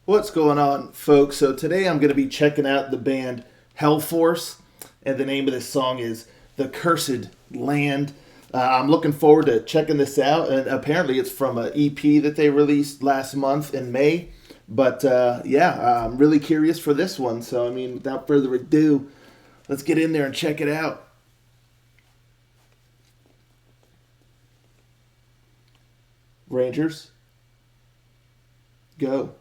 What's going on, folks? So today I'm going to be checking out the band Hellforce, and the name of this song is "The Cursed Land." I'm looking forward to checking this out, and apparently it's from an EP that they released last month in May. But I'm really curious for this one. So without further ado, let's get in there and check it out. Rangers, go.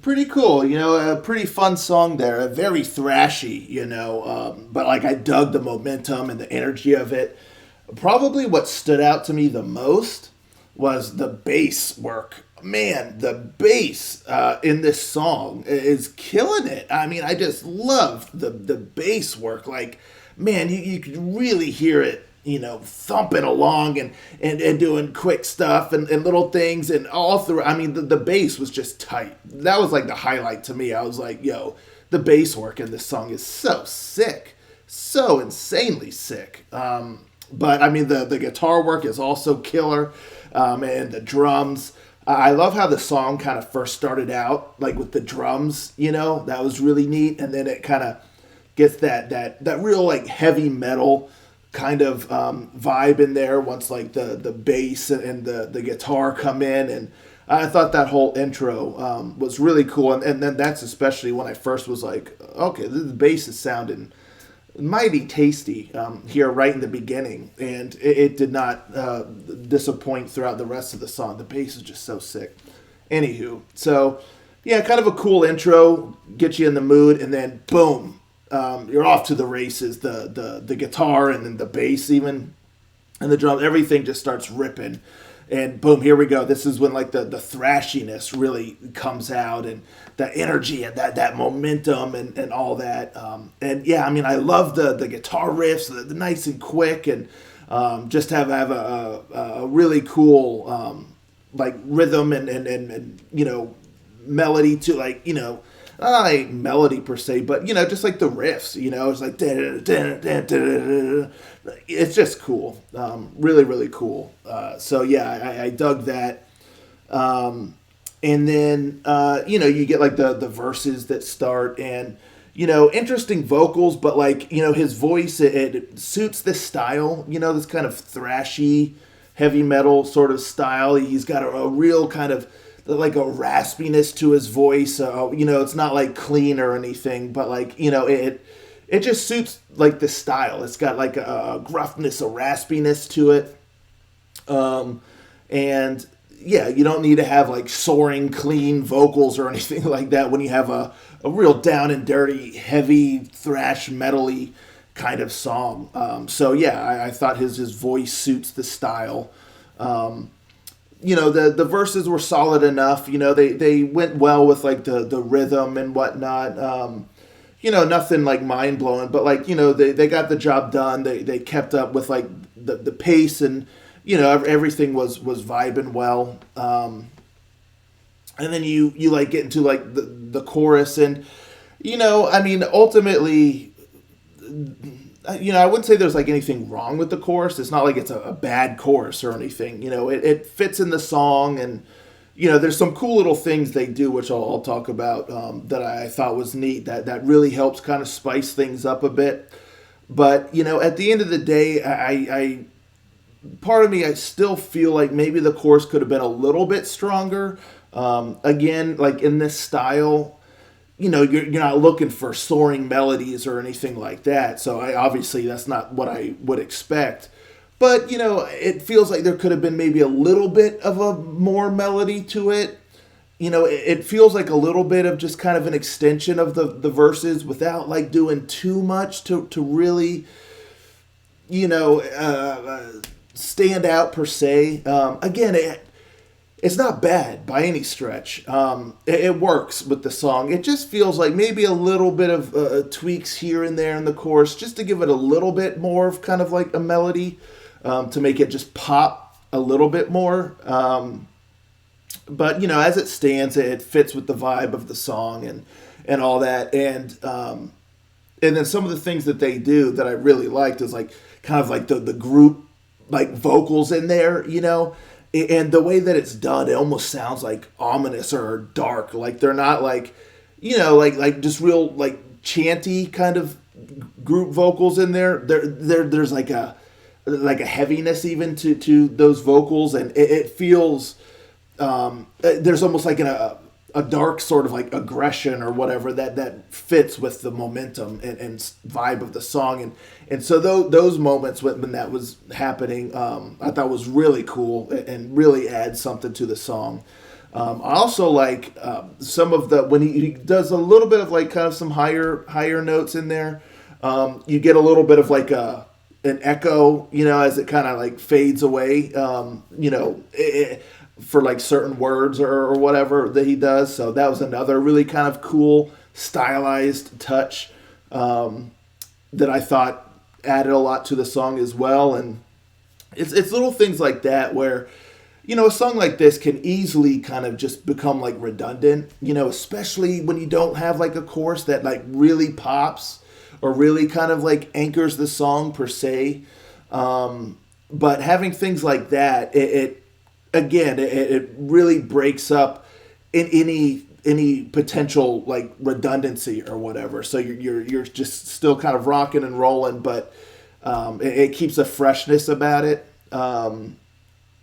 pretty cool. A pretty fun song there. Very thrashy. But like I dug the momentum and the energy of it. Probably what stood out to me the most was the bass work. Man, the bass in this song is killing it. I mean, I just loved the bass work. Like, man, you could really hear it, thumping along and doing quick stuff and little things and all through. I mean, the bass was just tight. That was like the highlight to me. I was like, yo, the bass work in this song is so sick, so insanely sick. But I mean, the guitar work is also killer, and the drums. I love how the song kind of first started out, like with the drums. That was really neat, and then it kind of gets that real like heavy metal kind of vibe in there once like the bass and the guitar come in, and I thought that whole intro was really cool, and then that's especially when I first was like, okay, the bass is sounding mighty tasty here right in the beginning, and it did not disappoint throughout the rest of the song. The bass is just so sick. Anywho, so yeah, kind of a cool intro, get you in the mood, and then boom, you're off to the races. The guitar and then the bass even, and the drum, everything just starts ripping. And boom, here we go. This is when like the thrashiness really comes out, and the energy and that momentum and all that. And yeah, I mean, I love the guitar riffs, the nice and quick, and just have a really cool like rhythm and melody to like not like melody per se, but just like the riffs. It's like it's just cool, really really cool. So yeah, I dug that. And then you get like the verses that start, and interesting vocals, but like his voice it suits this style, this kind of thrashy heavy metal sort of style. He's got a real kind of like a raspiness to his voice. It's not like clean or anything, but like it just suits like the style. It's got like a gruffness, a raspiness to it. And yeah, you don't need to have like soaring, clean vocals or anything like that when you have a real down and dirty, heavy, thrash, metal-y kind of song. So yeah, I thought his voice suits the style. The verses were solid enough. They went well with like the rhythm and whatnot. Nothing like mind blowing, but like they got the job done. They kept up with like the pace, and everything was vibing well. And then you like get into like the chorus, and I mean, ultimately, I wouldn't say there's like anything wrong with the chorus. It's not like it's a bad chorus or anything. It fits in the song, and there's some cool little things they do, which I'll talk about, that I thought was neat. That really helps kind of spice things up a bit. But at the end of the day, I part of me, I still feel like maybe the chorus could have been a little bit stronger. Again, like in this style, you're not looking for soaring melodies or anything like that. So obviously that's not what I would expect. But, it feels like there could have been maybe a little bit of a more melody to it. It feels like a little bit of just kind of an extension of the verses without like doing too much to really, stand out per se. Again, it's not bad by any stretch. It works with the song. It just feels like maybe a little bit of tweaks here and there in the chorus, just to give it a little bit more of kind of like a melody, to make it just pop a little bit more. But as it stands, it fits with the vibe of the song and all that. And then some of the things that they do that I really liked is like kind of like the group like vocals in there, and the way that it's done, it almost sounds like ominous or dark. Like they're not like, like just real like chanty kind of group vocals in there. There's like a heaviness even to those vocals, and it feels there's almost like a dark sort of like aggression or whatever that fits with the momentum and vibe of the song, and so those moments when that was happening, I thought was really cool and really adds something to the song. I also like some of the when he does a little bit of like kind of some higher notes in there. You get a little bit of like an echo, as it kind of like fades away. For like certain words or whatever that he does. So that was another really kind of cool stylized touch that I thought added a lot to the song as well. And it's little things like that where a song like this can easily kind of just become like redundant, especially when you don't have like a chorus that like really pops or really kind of like anchors the song per se. But having things like that, it really breaks up in any potential like redundancy or whatever. So you're just still kind of rocking and rolling, but it keeps a freshness about it.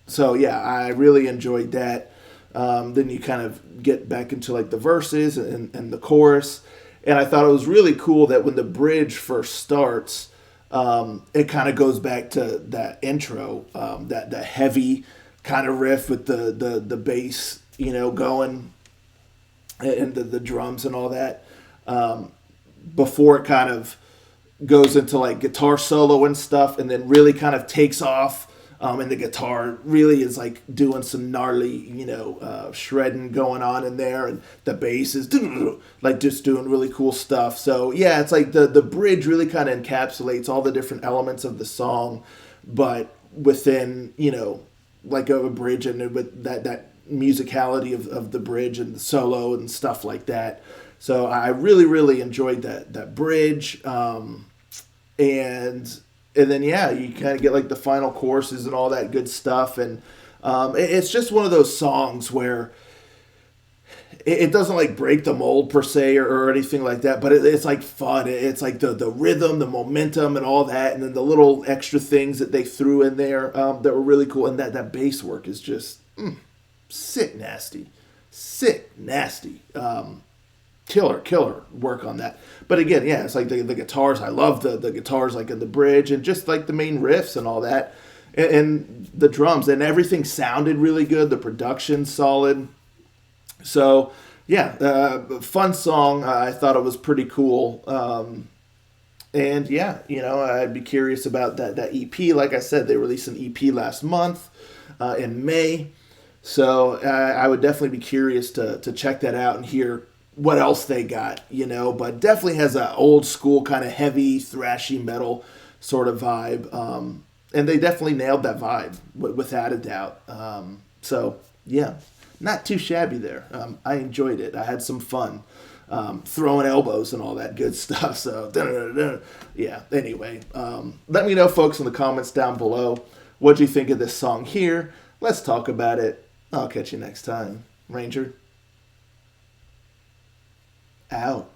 So yeah, I really enjoyed that. Then you kind of get back into like the verses and the chorus, and I thought it was really cool that when the bridge first starts, it kind of goes back to that intro, that the heavy kind of riff with the bass, going, and the drums and all that, before it kind of goes into like guitar solo and stuff, and then really kind of takes off. And the guitar really is like doing some gnarly, shredding going on in there, and the bass is like just doing really cool stuff. So yeah, it's like the bridge really kind of encapsulates all the different elements of the song, but within like a bridge, and with that musicality of the bridge and the solo and stuff like that. So I really enjoyed that bridge, and then yeah, you kind of get like the final choruses and all that good stuff, and it's just one of those songs where it doesn't like break the mold per se or anything like that, but it's like fun. It's like the rhythm, the momentum, and all that, and then the little extra things that they threw in there that were really cool, and that bass work is just sick nasty. Killer work on that. But again, yeah, it's like the guitars. I love the guitars like in the bridge, and just like the main riffs and all that, and the drums, and everything sounded really good. The production's solid. So yeah, fun song. I thought it was pretty cool. And yeah, I'd be curious about that EP. Like I said, they released an EP last month in May. So I would definitely be curious to check that out and hear what else they got, but definitely has an old school kind of heavy thrashy metal sort of vibe. And they definitely nailed that vibe without a doubt. So yeah, not too shabby there. I enjoyed it. I had some fun throwing elbows and all that good stuff. So yeah, anyway, let me know, folks, in the comments down below, what you think of this song here. Let's talk about it. I'll catch you next time. Ranger out.